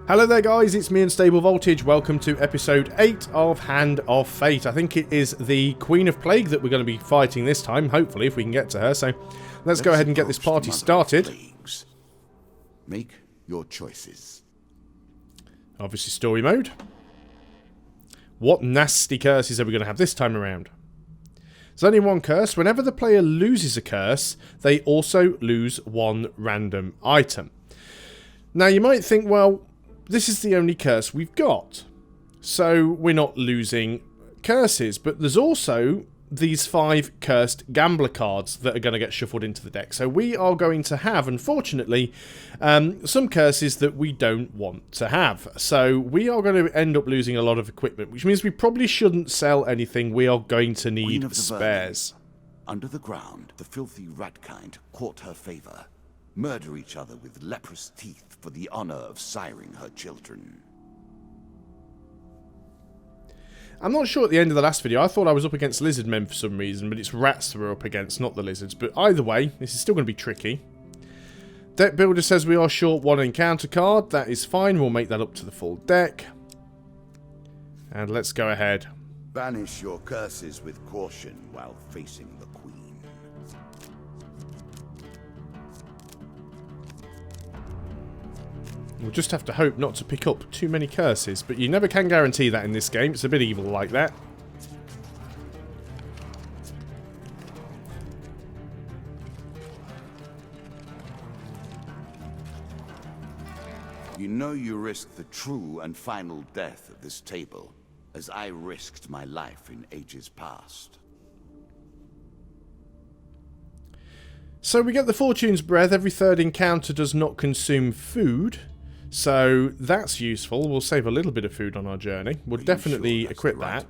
Hello there guys, it's me Unstable Voltage. Welcome to episode 8 of Hand of Fate. I think it is the Queen of Plague that we're going to be fighting this time, hopefully, if we can get to her. So let's go ahead and get this party started. Make your choices. Obviously story mode. What nasty curses are we going to have this time around? There's only one curse. Whenever the player loses a curse, they also lose one random item. Now you might think, well, this is the only curse we've got, so we're not losing curses. But there's also these 5 cursed gambler cards that are going to get shuffled into the deck. So we are going to have, unfortunately, some curses that we don't want to have. So we are going to end up losing a lot of equipment, which means we probably shouldn't sell anything. We are going to need spares. Under the ground, the filthy rat kind court her favor. Murder each other with leprous teeth for the honor of siring her children. I'm not sure at the end of the last video. I thought I was up against lizard men for some reason, but it's rats that we're up against, not the lizards. But either way, this is still going to be tricky. Deck builder says we are short 1 encounter card. That is fine. We'll make that up to the full deck. And let's go ahead. Banish your curses with caution while facing the queen. We'll just have to hope not to pick up too many curses, but you never can guarantee that in this game. It's a bit evil like that. You know you risk the true and final death at this table, as I risked my life in ages past. So we get the Fortune's Breath. Every 3rd encounter does not consume food. So that's useful. We'll save a little bit of food on our journey. We'll definitely equip that.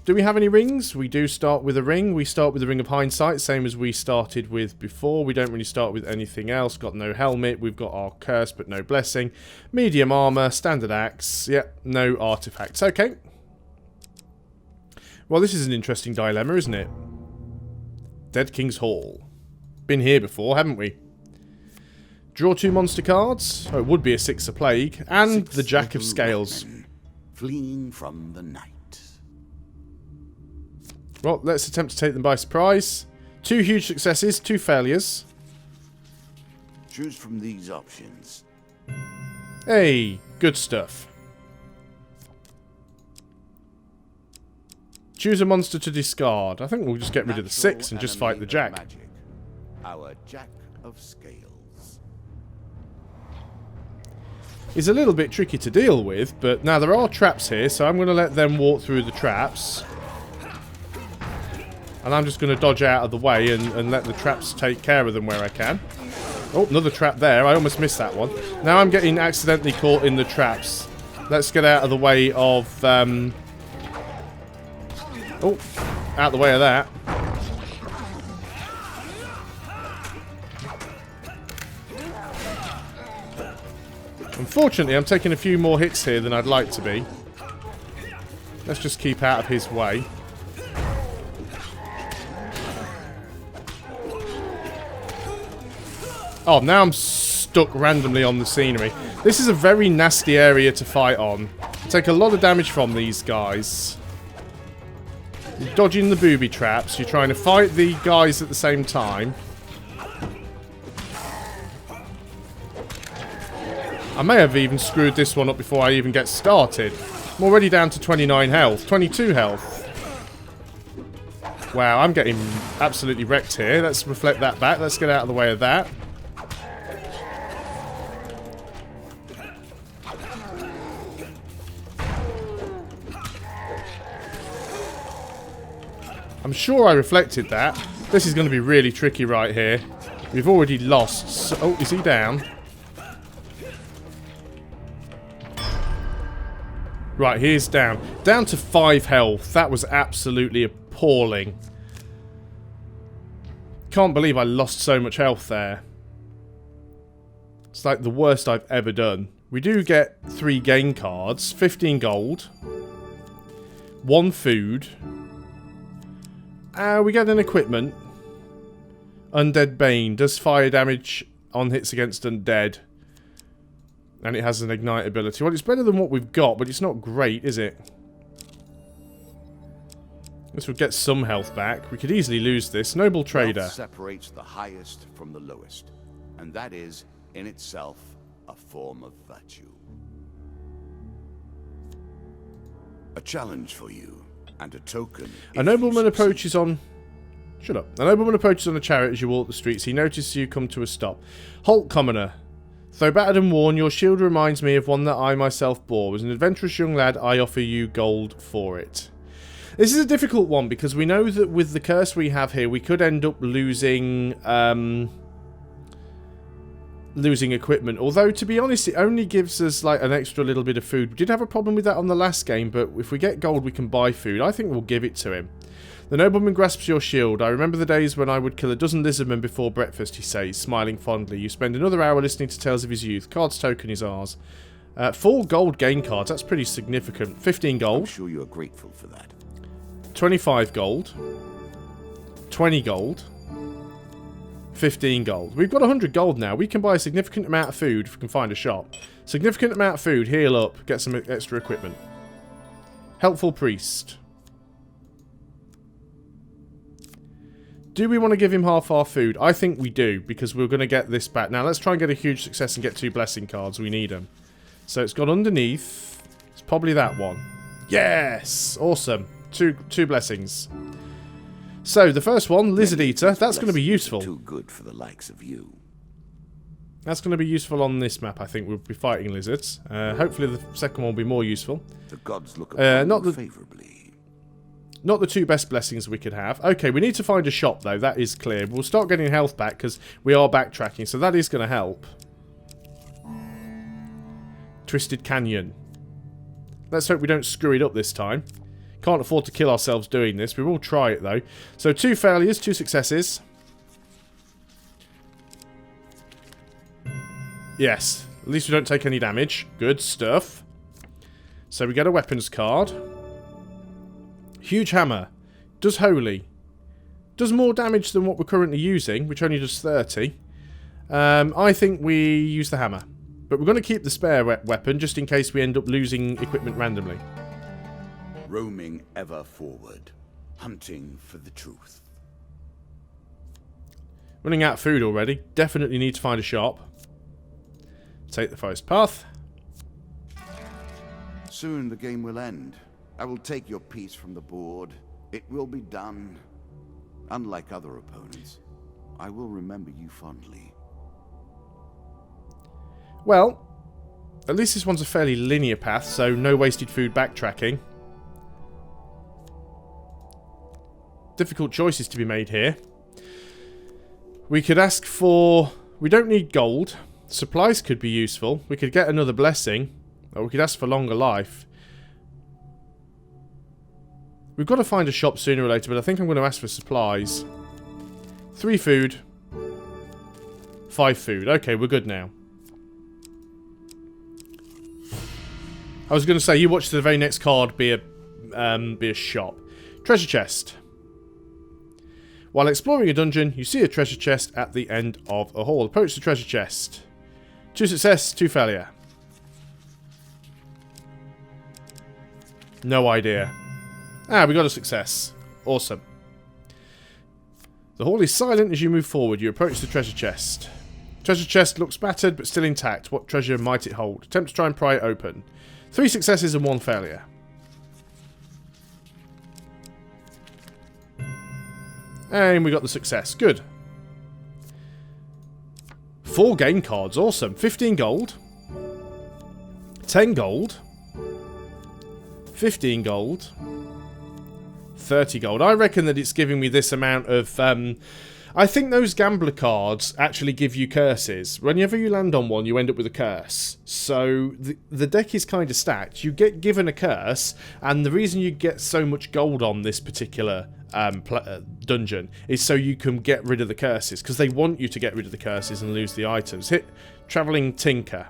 Do we have any rings? We do start with a ring. We start with the Ring of Hindsight, same as we started with before. We don't really start with anything else. Got no helmet. We've got our curse, but no blessing. Medium armor, standard axe. Yep, no artifacts. Okay. Well, this is an interesting dilemma, isn't it? Dead King's Hall. Been here before, haven't we? Draw 2 monster cards. Oh, it would be a 6 of Plague. And the Jack of Scales. Fleeing from the night. Well, let's attempt to take them by surprise. 2 huge successes, 2 failures. Choose from these options. Hey, good stuff. Choose a monster to discard. I think we'll just get rid of the 6 and just fight the Jack. Magic. Our Jack of Scales. Is a little bit tricky to deal with, but now there are traps here, so I'm going to let them walk through the traps. And I'm just going to dodge out of the way and let the traps take care of them where I can. Oh, another trap there. I almost missed that one. Now I'm getting accidentally caught in the traps. Let's get out of the way of... Oh, out of the way of that. Unfortunately, I'm taking a few more hits here than I'd like to be. Let's just keep out of his way. Oh, now I'm stuck randomly on the scenery. This is a very nasty area to fight on. You take a lot of damage from these guys. You're dodging the booby traps. You're trying to fight the guys at the same time. I may have even screwed this one up before I even get started. I'm already down to 29 health. 22 health. Wow, I'm getting absolutely wrecked here. Let's reflect that back. Let's get out of the way of that. I'm sure I reflected that. This is going to be really tricky right here. We've already lost. So, oh, is he down? Right, he's down. Down to 5 health. That was absolutely appalling. Can't believe I lost so much health there. It's like the worst I've ever done. We do get 3 gain cards. 15 gold. 1 food. We get an equipment. Undead Bane. Does fire damage on hits against undead. And it has an ignite ability. Well, it's better than what we've got, but it's not great, is it? This would get some health back. We could easily lose this. Noble Trader. Wealth separates the highest from the lowest, and that is, in itself, a form of virtue. A challenge for you, and a token. A nobleman approaches on... Shut up. A nobleman approaches on a chariot as you walk the streets. He notices you come to a stop. Halt, commoner. Though battered and worn, your shield reminds me of one that I myself bore. As an adventurous young lad, I offer you gold for it. This is a difficult one because we know that with the curse we have here, we could end up losing losing equipment. Although, to be honest, it only gives us like an extra little bit of food. We did have a problem with that on the last game, but if we get gold, we can buy food. I think we'll give it to him. The nobleman grasps your shield. I remember the days when I would kill a dozen lizardmen before breakfast, he says, smiling fondly. You spend another hour listening to tales of his youth. Card's token is ours. 4 gold gain cards. That's pretty significant. 15 gold. I'm sure you are grateful for that. 25 gold. 20 gold. 15 gold. We've got 100 gold now. We can buy a significant amount of food if we can find a shop. Significant amount of food. Heal up. Get some extra equipment. Helpful priest. Do we want to give him half our food? I think we do, because we're going to get this back. Now, let's try and get a huge success and get 2 blessing cards. We need them. So, it's got underneath. It's probably that one. Yes! Awesome. Two blessings. So, the first one, Lizard Eater. That's going to be useful. Too good for the likes of you. That's going to be useful on this map, I think. We'll be fighting lizards. Hopefully, the second one will be more useful. The gods look upon you favorably. Not the 2 best blessings we could have. Okay, we need to find a shop, though. That is clear. We'll start getting health back, because we are backtracking. So that is going to help. Twisted Canyon. Let's hope we don't screw it up this time. Can't afford to kill ourselves doing this. We will try it, though. So 2 failures, 2 successes. Yes. At least we don't take any damage. Good stuff. So we get a weapons card. Huge hammer. Does holy. Does more damage than what we're currently using, which only does 30. I think we use the hammer. But we're going to keep the spare weapon, just in case we end up losing equipment randomly. Roaming ever forward. Hunting for the truth. Running out of food already. Definitely need to find a shop. Take the forest path. Soon the game will end. I will take your piece from the board. It will be done. Unlike other opponents, I will remember you fondly. Well, at least this one's a fairly linear path, so no wasted food backtracking. Difficult choices to be made here. We could ask for... We don't need gold. Supplies could be useful. We could get another blessing. Or we could ask for longer life. We've got to find a shop sooner or later, but I think I'm going to ask for supplies. 3 food. 5 food. Okay, we're good now. I was going to say, you watch the very next card be a shop. Treasure chest. While exploring a dungeon, you see a treasure chest at the end of a hall. Approach the treasure chest. 2 success, 2 failure. No idea. Ah, we got a success. Awesome. The hall is silent as you move forward. You approach the treasure chest. Treasure chest looks battered but still intact. What treasure might it hold? Attempt to try and pry it open. 3 successes and 1 failure. And we got the success. Good. 4 game cards. Awesome. 15 gold. 10 gold. 15 gold. 30 gold. I reckon that it's giving me this amount of... I think those gambler cards actually give you curses. Whenever you land on one, you end up with a curse. So the deck is kind of stacked. You get given a curse, and the reason you get so much gold on this particular dungeon is so you can get rid of the curses, because they want you to get rid of the curses and lose the items. Hit Travelling Tinker.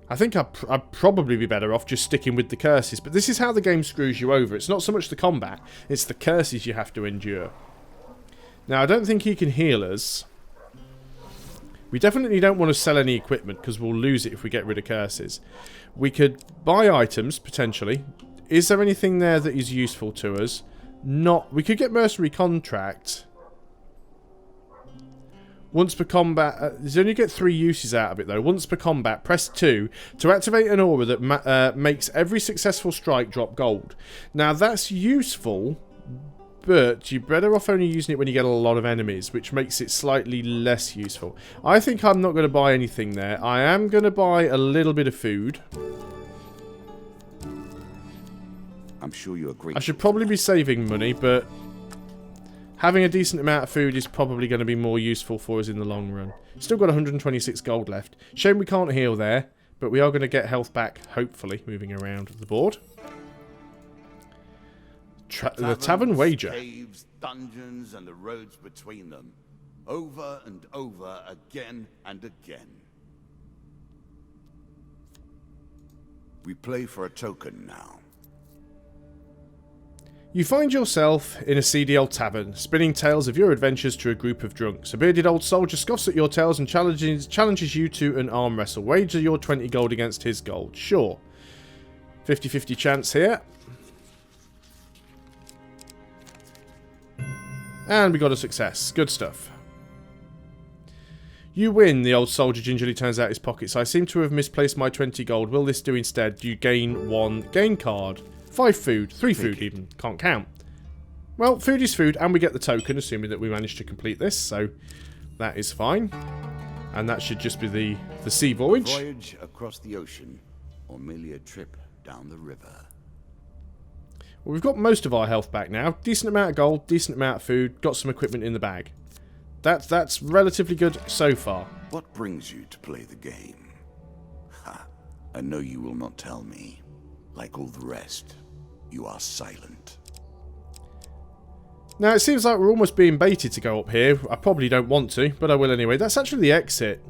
I think I'd probably be better off just sticking with the curses, but this is how the game screws you over. It's not so much the combat, it's the curses you have to endure. Now, I don't think he can heal us. We definitely don't want to sell any equipment because we'll lose it if we get rid of curses. We could buy items, potentially. Is there anything there that is useful to us? Not. We could get mercenary contract. Once per combat, you only get 3 uses out of it though. Once per combat, press 2 to activate an aura that makes every successful strike drop gold. Now that's useful, but you're better off only using it when you get a lot of enemies, which makes it slightly less useful. I think I'm not going to buy anything there. I am going to buy a little bit of food. I'm sure you agree. I should probably be saving money, but having a decent amount of food is probably going to be more useful for us in the long run. Still got 126 gold left. Shame we can't heal there, but we are going to get health back, hopefully, moving around the board. The tavern wager. Caves, dungeons, and the roads between them. Over and over, again and again. We play for a token now. You find yourself in a CDL Tavern, spinning tales of your adventures to a group of drunks. A bearded old soldier scoffs at your tales and challenges you to an arm wrestle. Wager your 20 gold against his gold. Sure. 50-50 chance here. And we got a success. Good stuff. You win. The old soldier gingerly turns out his pockets. I seem to have misplaced my 20 gold. Will this do instead? You gain 1 gain card. 5 food. 3 food even. Can't count. Well, food is food, and we get the token, assuming that we managed to complete this, so that is fine. And that should just be the sea voyage. Voyage across the ocean, or merely a trip down the river. Well, we've got most of our health back now. Decent amount of gold, decent amount of food, got some equipment in the bag. That's relatively good so far. What brings you to play the game? Ha, I know you will not tell me. Like all the rest, you are silent. Now, it seems like we're almost being baited to go up here. I probably don't want to, but I will anyway. That's actually the exit.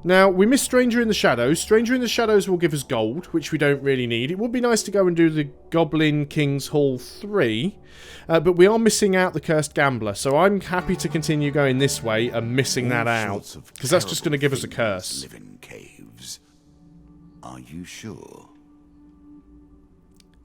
Now, we missed Stranger in the Shadows. Stranger in the Shadows will give us gold, which we don't really need. It would be nice to go and do the Goblin King's Hall 3, but we are missing out the Cursed Gambler, so I'm happy to continue going this way and missing that out, because that's just going to give us a curse. Live in caves. Are you sure?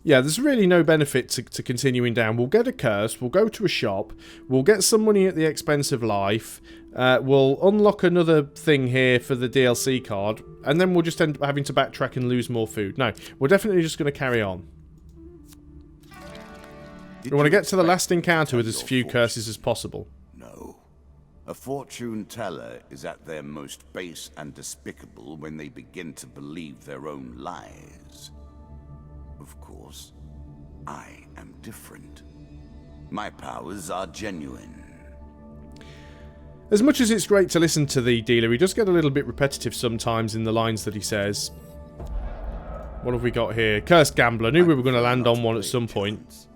Yeah, there's really no benefit to continuing down. We'll get a curse, we'll go to a shop, we'll get some money at the expense of life, we'll unlock another thing here for the DLC card, and then we'll just end up having to backtrack and lose more food. No, we're definitely just going to carry on. We want to get to the last encounter with as few curses as possible. No. A fortune teller is at their most base and despicable when they begin to believe their own lies. Of course, I am different. My powers are genuine. As much as it's great to listen to the dealer, he does get a little bit repetitive sometimes in the lines that he says. What have we got here? Cursed Gambler. I knew we were going to land on one at some point.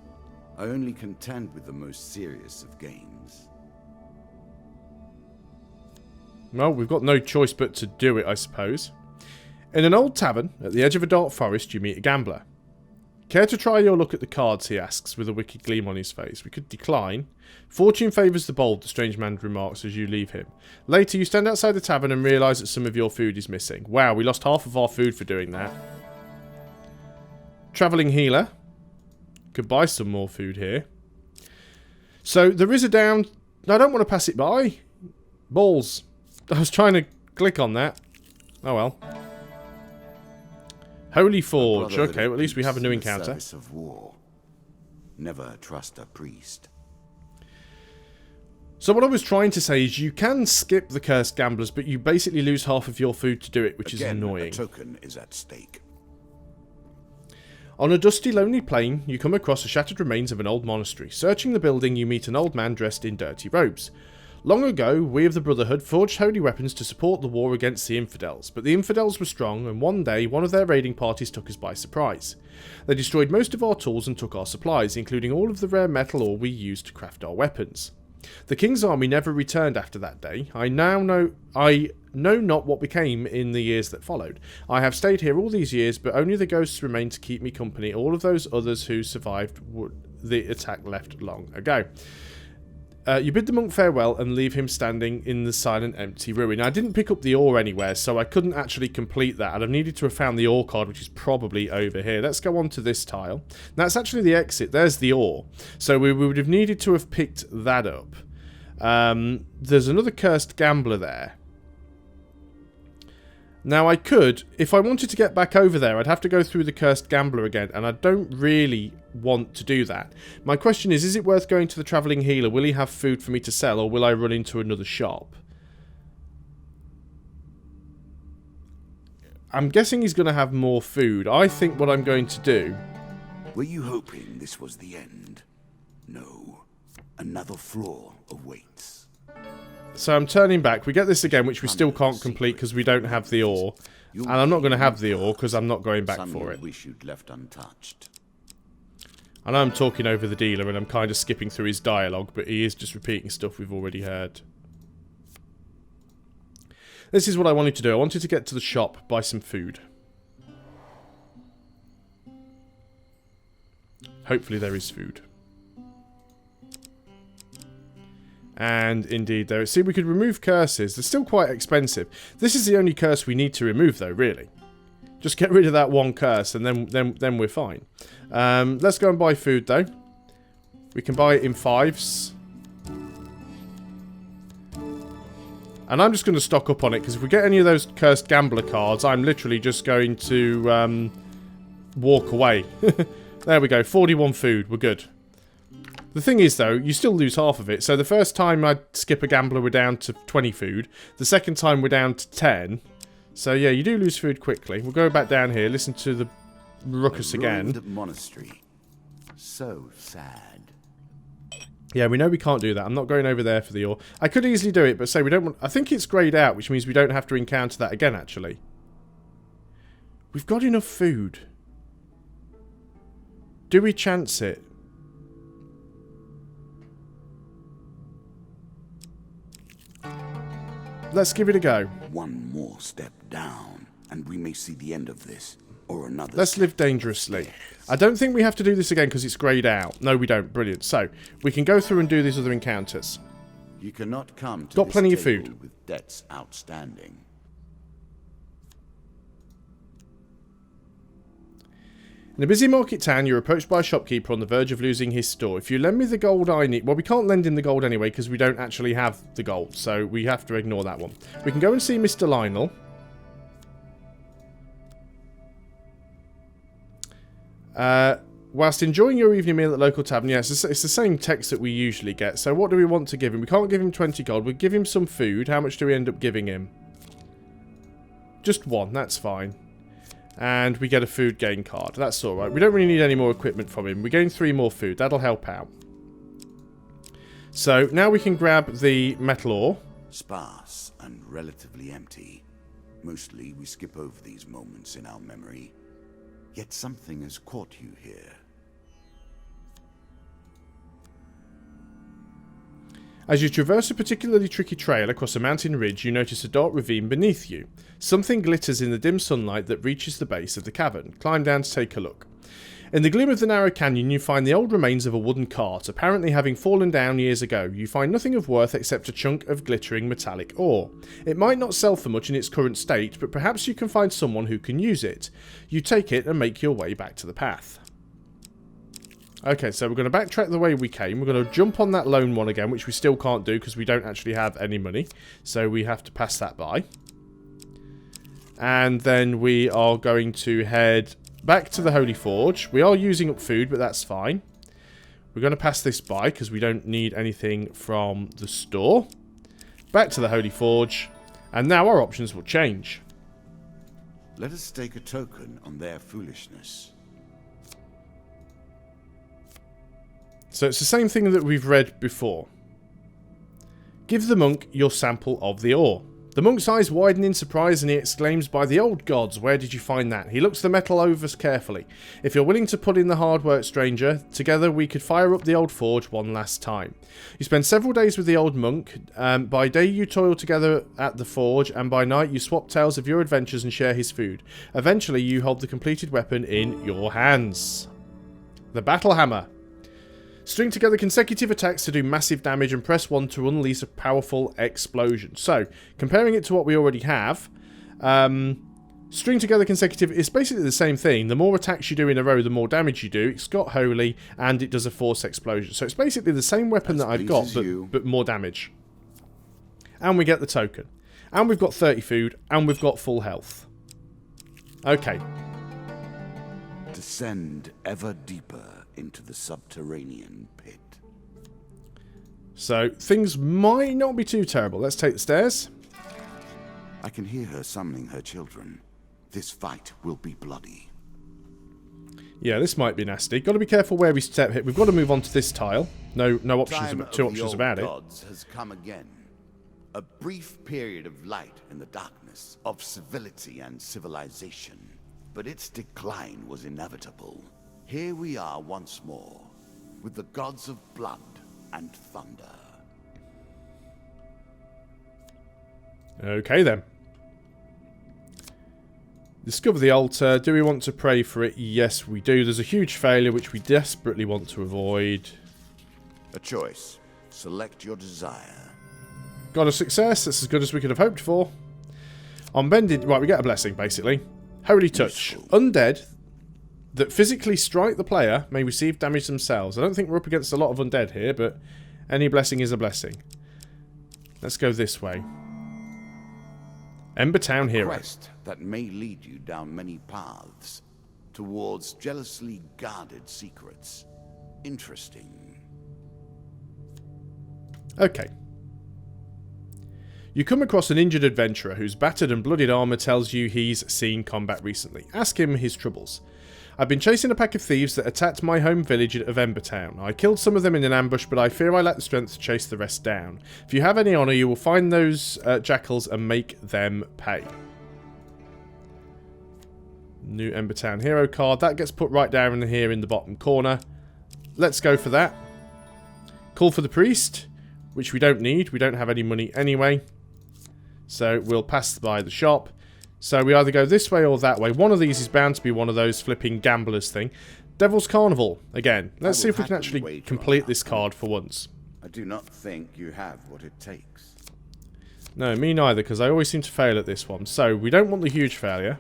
I only contend with the most serious of games. Well, we've got no choice but to do it, I suppose. In an old tavern, at the edge of a dark forest, you meet a gambler. Care to try your luck at the cards, he asks, with a wicked gleam on his face. We could decline. Fortune favours the bold, the strange man remarks as you leave him. Later, you stand outside the tavern and realise that some of your food is missing. Wow, we lost half of our food for doing that. Travelling healer. Could buy some more food here. So, there is a down... I don't want to pass it by. Balls. I was trying to click on that. Oh well. Holy Forge. Okay, well, at least we have a new encounter. Of war. Never trust a priest. So what I was trying to say is you can skip the Cursed Gamblers, but you basically lose half of your food to do it, which is annoying. A token is at stake. On a dusty, lonely plain, you come across the shattered remains of an old monastery. Searching the building, you meet an old man dressed in dirty robes. Long ago, we of the Brotherhood forged holy weapons to support the war against the infidels, but the infidels were strong, and one day one of their raiding parties took us by surprise. They destroyed most of our tools and took our supplies, including all of the rare metal ore we used to craft our weapons. The king's army never returned after that day. I know not what became in the years that followed. I have stayed here all these years, but only the ghosts remain to keep me company. All of those others who survived the attack left long ago. You bid the monk farewell and leave him standing in the silent, empty ruin. I didn't pick up the ore anywhere, so I couldn't actually complete that. I'd have needed to have found the ore card, which is probably over here. Let's go on to this tile. That's actually the exit. There's the ore. So we would have needed to have picked that up. There's another cursed gambler there. Now I could, if I wanted to get back over there, I'd have to go through the cursed gambler again, and I don't really want to do that. My question is it worth going to the travelling healer? Will he have food for me to sell, or will I run into another shop? I'm guessing he's going to have more food. I think what I'm going to do... Were you hoping this was the end? No. Another floor awaits. So I'm turning back. We get this again, which we still can't complete because we don't have the ore. And I'm not going to have the ore because I'm not going back for it. Wish you'd left untouched. I know I'm talking over the dealer and I'm kind of skipping through his dialogue, but he is just repeating stuff we've already heard. This is what I wanted to do. I wanted to get to the shop, buy some food. Hopefully there is food. And indeed there is. See, we could remove curses. They're still quite expensive. This is the only curse we need to remove though, really. Just get rid of that one curse and then we're fine. Let's go and buy food though. We can buy it in 5s. And I'm just going to stock up on it, because if we get any of those cursed gambler cards, I'm literally just going to walk away. There we go, 41 food, we're good. The thing is though, you still lose half of it. So the first time I'd skip a gambler, we're down to 20 food. The second time we're down to 10. So yeah, you do lose food quickly. We'll go back down here, listen to the Ruckus again. Monastery. So sad. Yeah, we know we can't do that. I'm not going over there for the ore. I could easily do it, but say we don't want... I think it's greyed out, which means we don't have to encounter that again, actually. We've got enough food. Do we chance it? Let's give it a go. One more step down, and we may see the end of this, or another. Let's live dangerously. I don't think we have to do this again because it's greyed out. No, we don't. Brilliant. So, we can go through and do these other encounters. You cannot come to Got this plenty of table food. with debts outstanding. In a busy market town, you're approached by a shopkeeper on the verge of losing his store. If you lend me the gold I need... Well, we can't lend him the gold anyway because we don't actually have the gold. So we have to ignore that one. We can go and see Mr. Lionel. Whilst enjoying your evening meal at the local tavern. Yes, it's the same text that we usually get. So what do we want to give him? We can't give him 20 gold. We'll give him some food. How much do we end up giving him? Just 1. That's fine. And we get a food gain card. That's alright. We don't really need any more equipment from him. We gain 3 more food. That'll help out. So, now we can grab the metal ore. Sparse and relatively empty. Mostly we skip over these moments in our memory. Yet something has caught you here. As you traverse a particularly tricky trail across a mountain ridge, you notice a dark ravine beneath you. Something glitters in the dim sunlight that reaches the base of the cavern. Climb down to take a look. In the gloom of the narrow canyon, you find the old remains of a wooden cart, apparently having fallen down years ago. You find nothing of worth except a chunk of glittering metallic ore. It might not sell for much in its current state, but perhaps you can find someone who can use it. You take it and make your way back to the path. Okay, so we're going to backtrack the way we came. We're going to jump on that lone one again, which we still can't do because we don't actually have any money. So we have to pass that by. And then we are going to head back to the Holy Forge. We are using up food, but that's fine. We're going to pass this by because we don't need anything from the store. Back to the Holy Forge. And now our options will change. Let us stake a token on their foolishness. So it's the same thing that we've read before. Give the monk your sample of the ore. The monk's eyes widen in surprise and he exclaims, "By the old gods, where did you find that?" He looks the metal over carefully. "If you're willing to put in the hard work, stranger, together we could fire up the old forge one last time." You spend several days with the old monk. By day you toil together at the forge, and by night you swap tales of your adventures and share his food. Eventually you hold the completed weapon in your hands. The battle hammer. String together consecutive attacks to do massive damage and press 1 to unleash a powerful explosion. So, comparing it to what we already have, string together consecutive is basically the same thing. The more attacks you do in a row, the more damage you do. It's got holy, and it does a force explosion. So it's basically the same weapon that I've got, but more damage. And we get the token. And we've got 30 food, and we've got full health. Okay. Descend ever deeper into the subterranean pit. So, things might not be too terrible. Let's take the stairs. I can hear her summoning her children. This fight will be bloody. Yeah, this might be nasty. Got to be careful where we step here. We've got to move on to this tile. No options. Two options about it. Gods has come again. A brief period of light in the darkness, of civility and civilization. But its decline was inevitable. Here we are once more, with the gods of blood and thunder. Okay then. Discover the altar. Do we want to pray for it? Yes, we do. There's a huge failure which we desperately want to avoid. A choice. Select your desire. Got a success. That's as good as we could have hoped for. On bended... Right, we get a blessing, basically. Holy touch. Useful. Undead that physically strike the player may receive damage themselves. I don't think we're up against a lot of undead here, but any blessing is a blessing. Let's go this way. Ember Town Hero. Quest that may lead you down many paths towards jealously guarded secrets. Interesting. Okay. You come across an injured adventurer whose battered and bloodied armour tells you he's seen combat recently. Ask him his troubles. I've been chasing a pack of thieves that attacked my home village of Embertown. I killed some of them in an ambush, but I fear I lack the strength to chase the rest down. If you have any honour, you will find those jackals and make them pay. New Embertown Hero card. That gets put right down in here in the bottom corner. Let's go for that. Call for the priest, which we don't need. We don't have any money anyway. So we'll pass by the shop. So we either go this way or that way. One of these is bound to be one of those flipping gamblers thing. Devil's Carnival, again. Let's see if we can actually complete this card for once. I do not think you have what it takes. No, me neither, because I always seem to fail at this one. So we don't want the huge failure.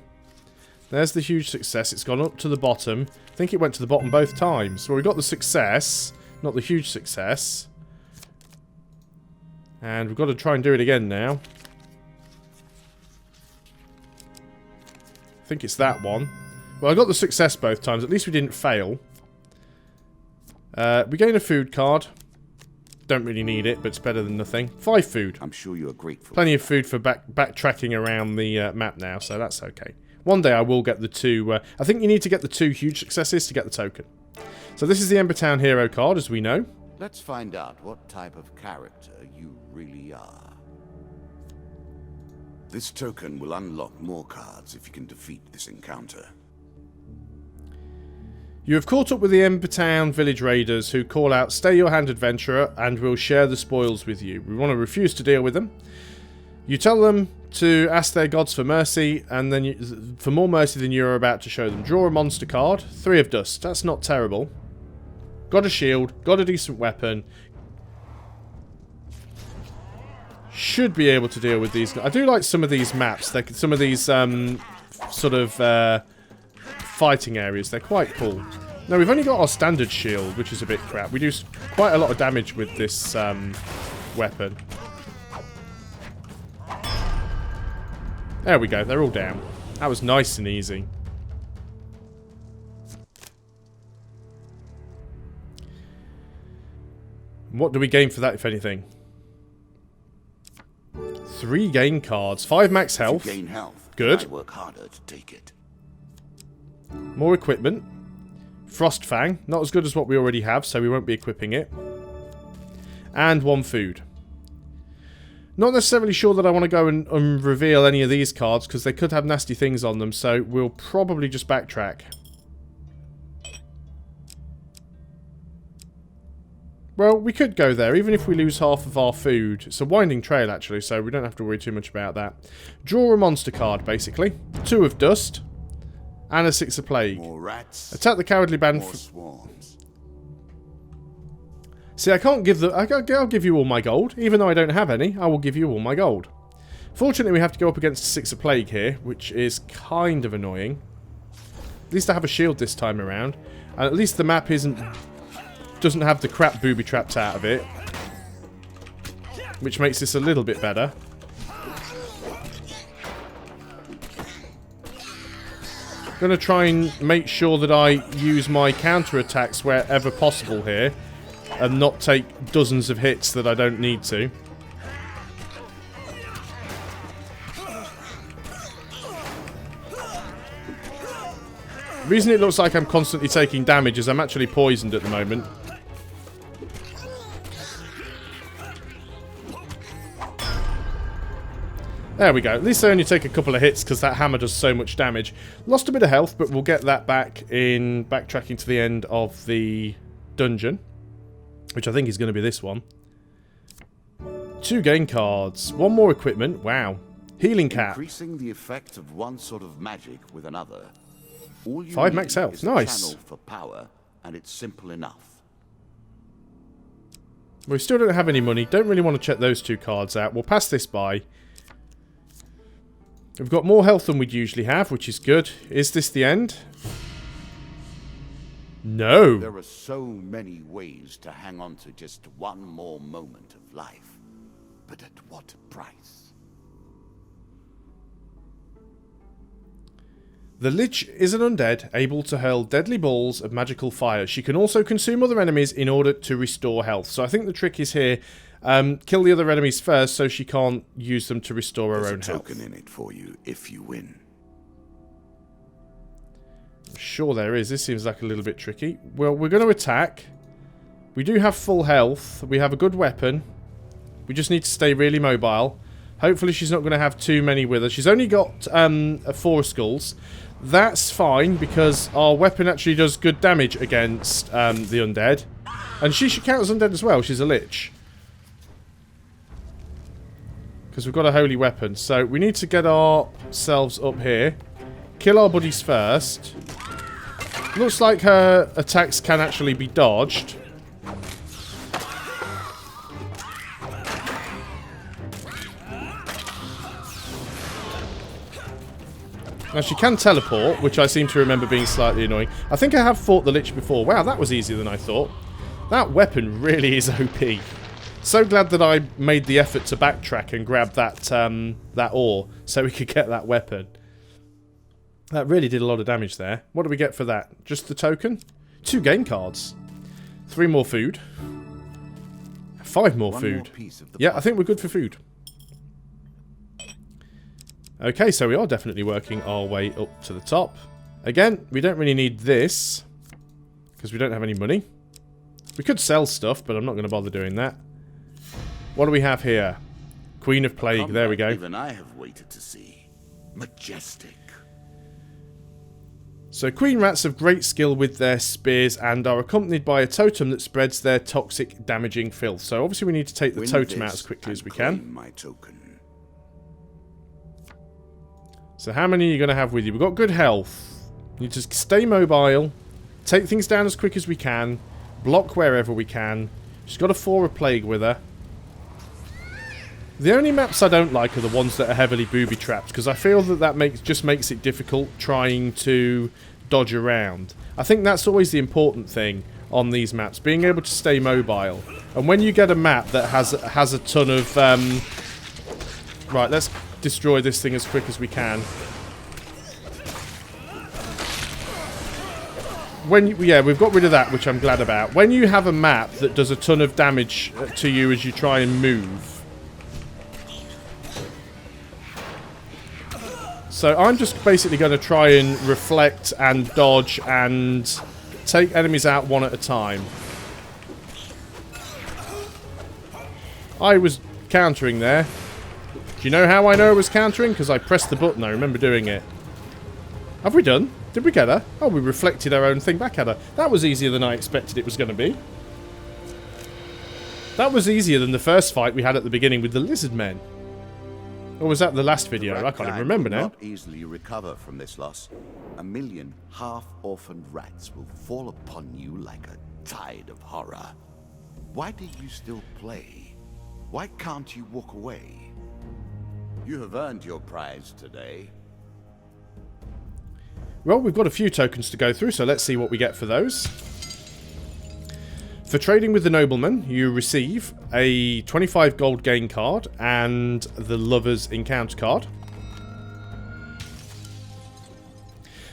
There's the huge success. It's gone up to the bottom. I think it went to the bottom both times. Well, we got the success, not the huge success. And we've got to try and do it again now. I think it's that one. Well, I got the success both times. At least we didn't fail. We gain a food card. Don't really need it, but it's better than nothing. 5 food. I'm sure you are grateful. Plenty of food for backtracking around the map now, so that's okay. One day I will get the 2... I think you need to get the 2 huge successes to get the token. So this is the Embertown Hero card, as we know. Let's find out what type of character you really are. This token will unlock more cards if you can defeat this encounter. You have caught up with the Embertown village raiders who call out, "Stay your hand, adventurer, and we'll share the spoils with you." We want to refuse to deal with them. You tell them to ask their gods for mercy, and then for more mercy than you're about to show them. Draw a monster card. 3 of dust. That's not terrible. Got a shield. Got a decent weapon. Should be able to deal with these. I do like some of these maps. Some of these sort of fighting areas. They're quite cool. No, we've only got our standard shield, which is a bit crap. We do quite a lot of damage with this weapon. There we go. They're all down. That was nice and easy. What do we gain for that, if anything? 3 gain cards. 5 max health. Gain health. Good. I work harder to take it. More equipment. Frost Fang. Not as good as what we already have, so we won't be equipping it. And 1 food. Not necessarily sure that I want to go and reveal any of these cards, because they could have nasty things on them, so we'll probably just backtrack. Well, we could go there, even if we lose half of our food. It's a winding trail, actually, so we don't have to worry too much about that. Draw a monster card, basically. 2 of dust. And a 6 of plague. More rats. Attack the cowardly band. More swarms. See, I can't give the... I'll give you all my gold. Even though I don't have any, I will give you all my gold. Fortunately, we have to go up against 6 of Plague here, which is kind of annoying. At least I have a shield this time around. And at least the map doesn't have the crap booby traps out of it. Which makes this a little bit better. I'm going to try and make sure that I use my counter-attacks wherever possible here. And not take dozens of hits that I don't need to. The reason it looks like I'm constantly taking damage is I'm actually poisoned at the moment. There we go. At least I only take a couple of hits because that hammer does so much damage. Lost a bit of health, but we'll get that back in backtracking to the end of the dungeon. Which I think is going to be this one. 2 game cards. 1 more equipment. Wow. Healing cap. Increasing the effect of one sort of magic with another. All you 5 need max health. is a Nice. channel for power, and it's simple enough. We still don't have any money. Don't really want to check those 2 cards out. We'll pass this by. We've got more health than we'd usually have, which is good. Is this the end? No. There are so many ways to hang on to just one more moment of life. But at what price? The Lich is an undead, able to hurl deadly balls of magical fire. She can also consume other enemies in order to restore health. So I think the trick is here, kill the other enemies first so she can't use them to restore her own health. There's a token in it for you if you win. Sure there is. This seems like a little bit tricky. Well, we're going to attack. We do have full health. We have a good weapon. We just need to stay really mobile. Hopefully she's not going to have too many with her. She's only got 4 skulls. That's fine because our weapon actually does good damage against the undead. And she should count as undead as well. She's a lich. Because we've got a holy weapon. So we need to get ourselves up here. Kill our buddies first. Looks like her attacks can actually be dodged. Now she can teleport, which I seem to remember being slightly annoying. I think I have fought the Lich before. Wow, that was easier than I thought. That weapon really is OP. So glad that I made the effort to backtrack and grab that that ore so we could get that weapon. That really did a lot of damage there. What do we get for that? Just the token? 2 game cards. 3 more food. 5 more food. Yeah, I think we're good for food. Okay, so we are definitely working our way up to the top. Again, we don't really need this because we don't have any money. We could sell stuff, but I'm not going to bother doing that. What do we have here? Queen of Plague. There we go. Even I have waited to see. Majestic. So Queen Rats have great skill with their spears and are accompanied by a totem that spreads their toxic, damaging filth. So obviously we need to take the totem out as quickly as we can. My token. So how many are you going to have with you? We've got good health. You need to stay mobile, take things down as quick as we can, block wherever we can. She's got a 4 of Plague with her. The only maps I don't like are the ones that are heavily booby-trapped, because I feel that just makes it difficult trying to dodge around. I think that's always the important thing on these maps, being able to stay mobile. And when you get a map that has a ton of... Right, let's destroy this thing as quick as we can. Yeah, we've got rid of that, which I'm glad about. When you have a map that does a ton of damage to you as you try and move... So I'm just basically going to try and reflect and dodge and take enemies out one at a time. I was countering there. Do you know how I know I was countering? Because I pressed the button. I remember doing it. Have we done? Did we get her? Oh, we reflected our own thing back at her. That was easier than I expected it was going to be. That was easier than the first fight we had at the beginning with the lizard men. Or was that the last video? I can't even remember now. Not easily recover from this loss. 1 million half-orphaned rats will fall upon you like a tide of horror. Why do you still play? Why can't you walk away? You have earned your prize today. Well, we've got a few tokens to go through, so let's see what we get for those. For trading with the nobleman, you receive a 25 gold gain card and the Lover's Encounter card.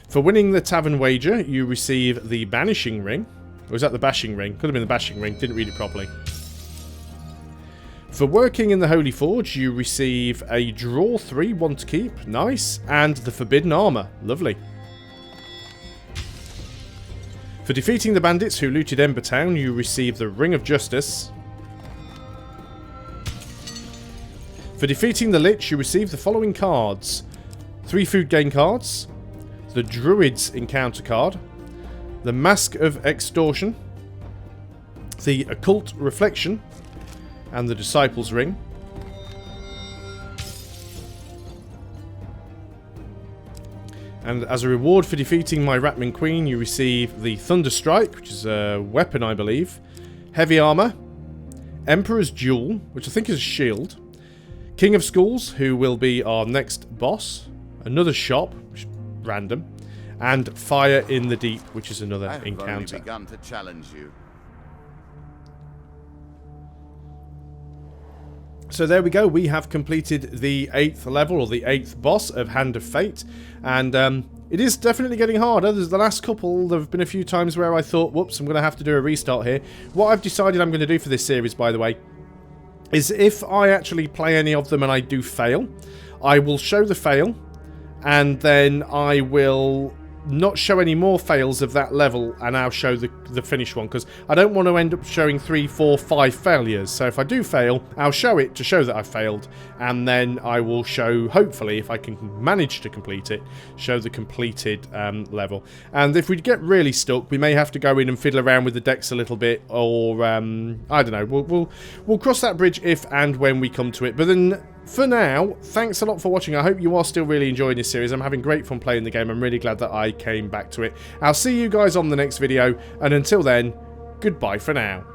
For winning the tavern wager, you receive the Banishing Ring. Or was that the Bashing Ring? Could have been the Bashing Ring, didn't read it properly. For working in the Holy Forge, you receive a Draw 3, one to keep, nice, and the Forbidden Armour, lovely. For defeating the bandits who looted Ember Town, you receive the Ring of Justice. For defeating the Lich, you receive the following cards. 3 food gain cards, the Druid's Encounter card, the Mask of Extortion, the Occult Reflection, and the Disciple's Ring. And as a reward for defeating my Ratman Queen, you receive the Thunder Strike, which is a weapon, I believe. Heavy Armour. Emperor's Jewel, which I think is a shield. King of Schools, who will be our next boss. Another shop, which is random. And Fire in the Deep, which is another encounter. I've only begun to challenge you. So there we go, we have completed the 8th level, or the 8th boss of Hand of Fate, and it is definitely getting harder. There's the last couple, there have been a few times where I thought, whoops, I'm going to have to do a restart here. What I've decided I'm going to do for this series, by the way, is if I actually play any of them and I do fail, I will show the fail, and then I will not show any more fails of that level, and I'll show the finished one, because I don't want to end up showing 3, 4, 5 failures. So if I do fail, I'll show it to show that I failed, and then I will show, hopefully, if I can manage to complete it, show the completed level. And if we get really stuck, we may have to go in and fiddle around with the decks a little bit, or I don't know. We'll cross that bridge if and when we come to it. But then, for now, thanks a lot for watching. I hope you are still really enjoying this series. I'm having great fun playing the game. I'm really glad that I came back to it. I'll see you guys on the next video, and until then, goodbye for now.